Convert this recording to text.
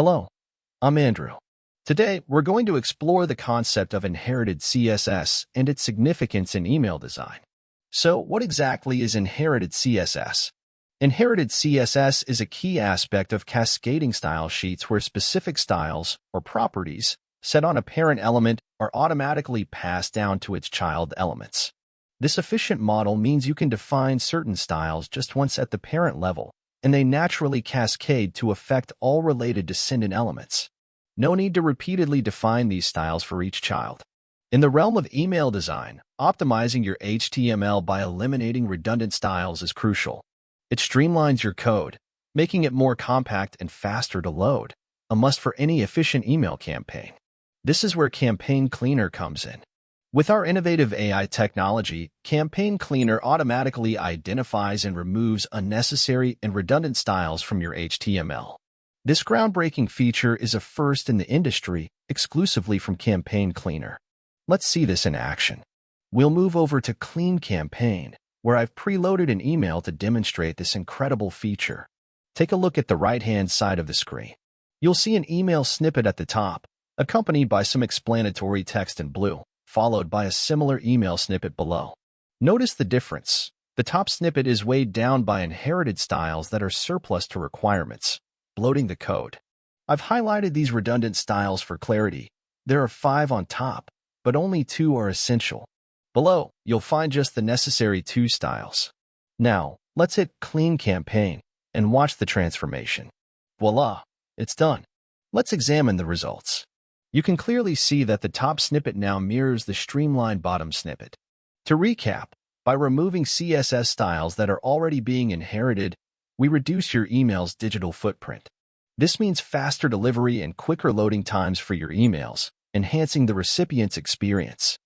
Hello, I'm Andrew. Today, we're going to explore the concept of inherited CSS and its significance in email design. So, what exactly is inherited CSS? Inherited CSS is a key aspect of cascading style sheets where specific styles or properties set on a parent element are automatically passed down to its child elements. This efficient model means you can define certain styles just once at the parent level, and they naturally cascade to affect all related descendant elements. No need to repeatedly define these styles for each child. In the realm of email design, optimizing your HTML by eliminating redundant styles is crucial. It streamlines your code, making it more compact and faster to load, a must for any efficient email campaign. This is where Campaign Cleaner comes in. With our innovative AI technology, Campaign Cleaner automatically identifies and removes unnecessary and redundant styles from your HTML. This groundbreaking feature is a first in the industry, exclusively from Campaign Cleaner. Let's see this in action. We'll move over to Clean Campaign, where I've preloaded an email to demonstrate this incredible feature. Take a look at the right-hand side of the screen. You'll see an email snippet at the top, accompanied by some explanatory text in blue, followed by a similar email snippet below. Notice the difference. The top snippet is weighed down by inherited styles that are surplus to requirements, bloating the code. I've highlighted these redundant styles for clarity. There are 5 on top, but only 2 are essential. Below, you'll find just the necessary 2 styles. Now, let's hit Clean Campaign and watch the transformation. Voila, it's done. Let's examine the results. You can clearly see that the top snippet now mirrors the streamlined bottom snippet. To recap, by removing CSS styles that are already being inherited, we reduce your email's digital footprint. This means faster delivery and quicker loading times for your emails, enhancing the recipient's experience.